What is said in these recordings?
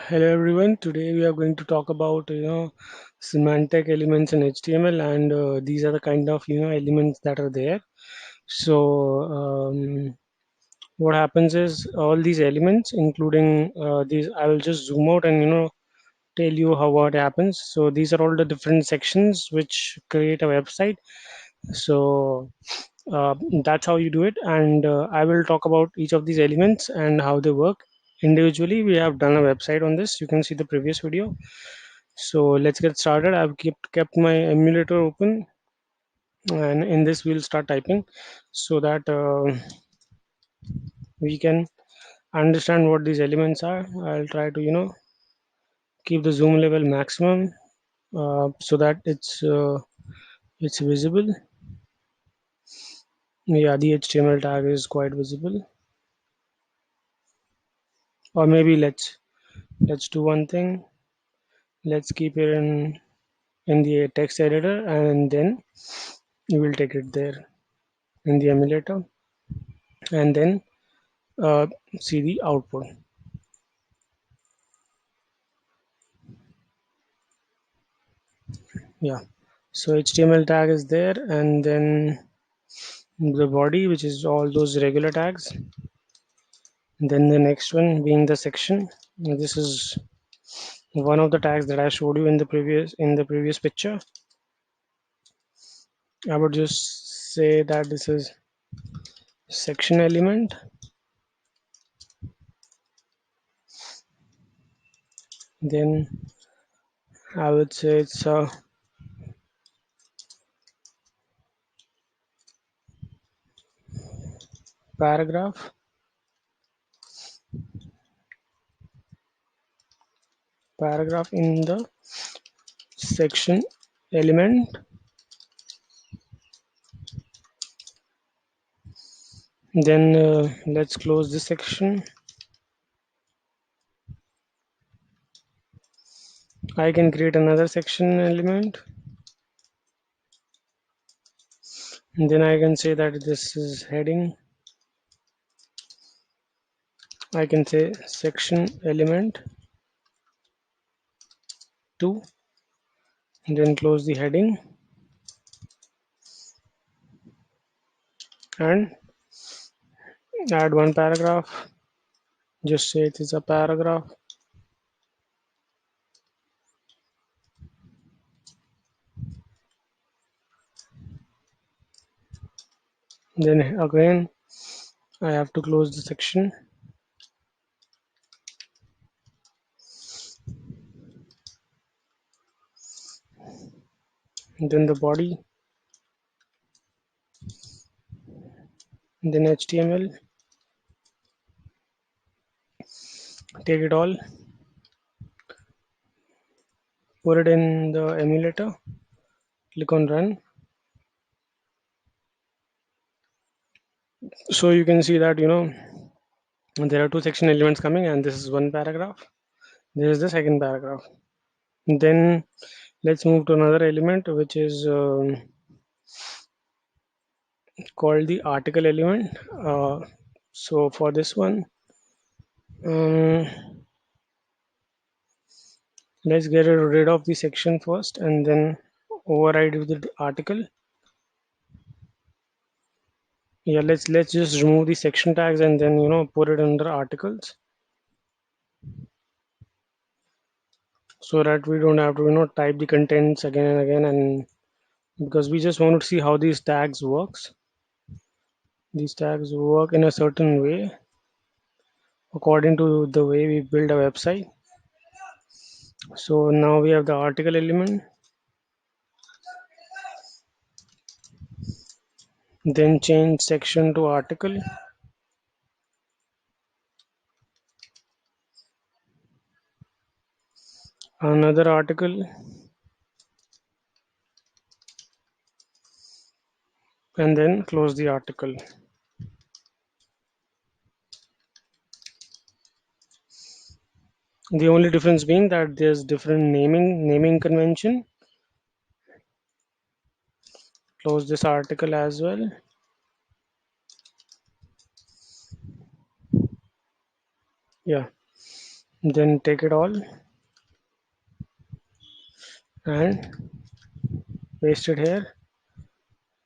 Hello everyone. Today we are going to talk about semantic elements in HTML, and these are the kind of elements that are there. So what happens is all these elements, including these, I will just zoom out and tell you how what happens. So these are all the different sections which create a website. So uh, that's how you do it, and I will talk about each of these elements and how they work individually. We have done a website on this. You can see the previous video. So let's get started. I've kept my emulator open, and in this we'll start typing so that we can understand what these elements are. I'll try to keep the zoom level maximum so that it's visible. Yeah, the HTML tag is quite visible. Or maybe let's do one thing. Let's keep it in the text editor, and then you will take it there in the emulator, and then uh, see the output. Yeah, so HTML tag is there, and then the body, which is all those regular tags. Then the next one being the section. This is one of the tags that I showed you in the previous picture. I would just say that this is section element. Then I would say it's a paragraph. Paragraph in the section element. Then let's close this section. I can create another section element. And then I can say that this is heading. I can say section element 2, then close the heading and add one paragraph. Just say it is a paragraph. Then again I have to close the section. Then the body, then HTML. Take it all, put it in the emulator, click on run. So you can see that there are two section elements coming, and this is one paragraph. This is the second paragraph. Then let's move to another element, which is called the article element. So for this one, um, let's get rid of the section first, and then override with the article. Yeah, let's just remove the section tags and then put it under articles, so that we don't have to type the contents again and again, and because we just want to see how these tags works. These tags work in a certain way according to the way we build a website. So now we have the article element, then change section to article, another article, and then close the article. The only difference being that there's different naming convention. Close this article as well. Yeah. Then take it all and paste it here.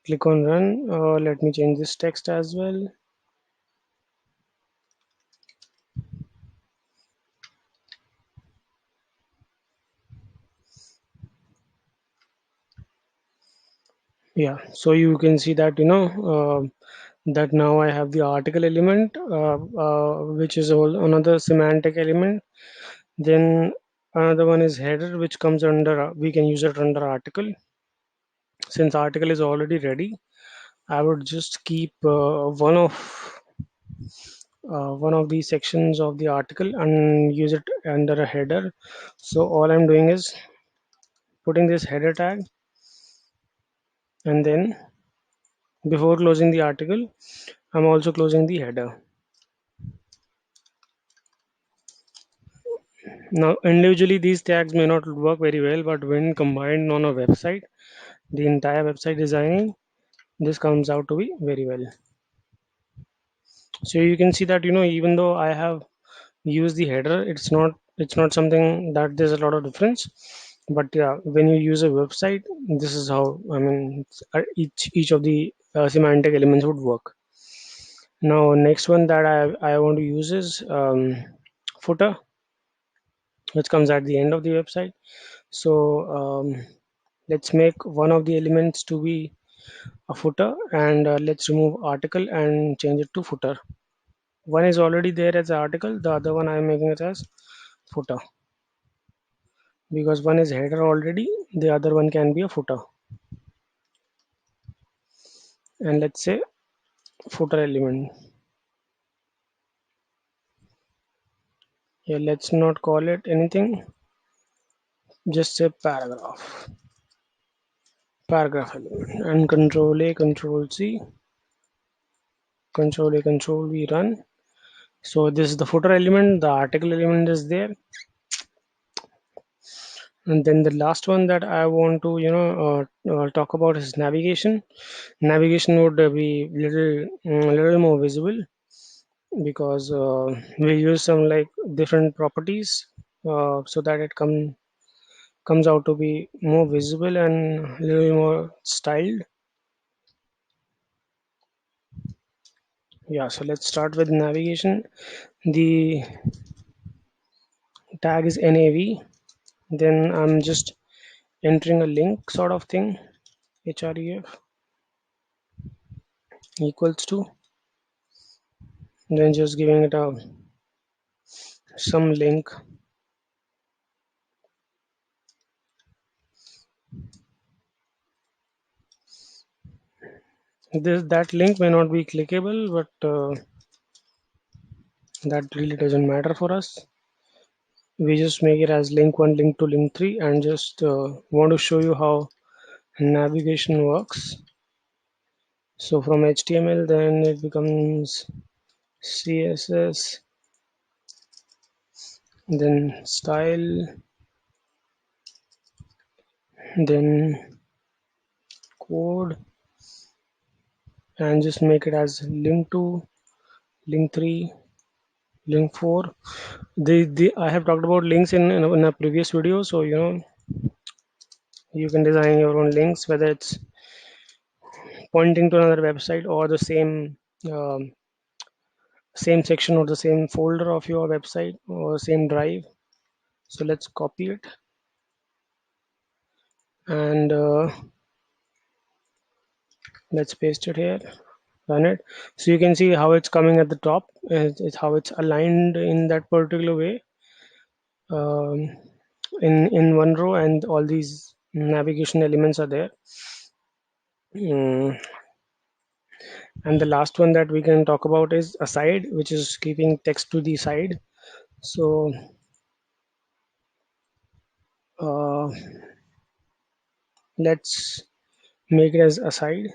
Click on run. Let me change this text as well. Yeah, so you can see that that now I have the article element, which is another semantic element. Then another one is header, which comes under, we can use it under article. Since article is already ready, I would just keep one of these sections of the article and use it under a header. So all I'm doing is putting this header tag, and then before closing the article, I'm also closing the header. Now, individually, these tags may not work very well, but when combined on a website, the entire website designing, this comes out to be very well. So you can see that even though I have used the header, it's not something that there's a lot of difference. But yeah, when you use a website, this is how each of the semantic elements would work. Now, next one that I want to use is footer, which comes at the end of the website. So let's make one of the elements to be a footer, and let's remove article and change it to footer. One is already there as article, the other one I'm making it as footer, because one is header already, the other one can be a footer. And let's say footer element. Yeah, let's not call it anything, just say paragraph element, and control A, control C, control A, control V, run. So this is the footer element, the article element is there. And then the last one that I want to talk about is navigation. Navigation would be little more visible, because we use some like different properties, so that it comes out to be more visible and a little more styled. Yeah, so let's start with navigation. The tag is nav, then I'm just entering a link sort of thing, href equals to, then just giving it a some link. That link may not be clickable, but that really doesn't matter for us. We just make it as link 1, link 2, link 3, and just want to show you how navigation works. So from HTML, then it becomes CSS, then style, then code, and just make it as link 2, link 3, link 4. The I have talked about links in a previous video, so you can design your own links, whether it's pointing to another website or the same section or the same folder of your website or same drive. So let's copy it, and let's paste it here, run it. So you can see how it's coming at the top. It's how it's aligned in that particular way, um, in one row, and all these navigation elements are there. Mm, and the last one that we can talk about is aside, which is keeping text to the side. So uh, let's make it as aside,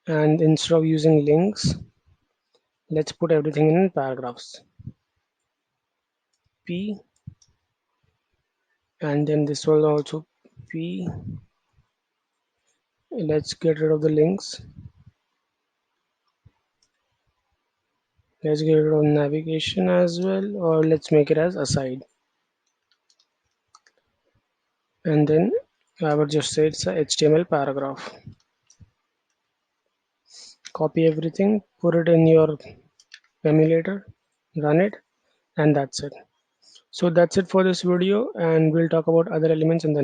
and instead of using links, let's put everything in paragraphs. P, and then this will also P. Let's get rid of the links. Let's get rid of navigation as well, or let's make it as aside. And then I would just say it's a HTML paragraph. Copy everything, put it in your emulator, run it, and that's it. So that's it for this video, and we'll talk about other elements in the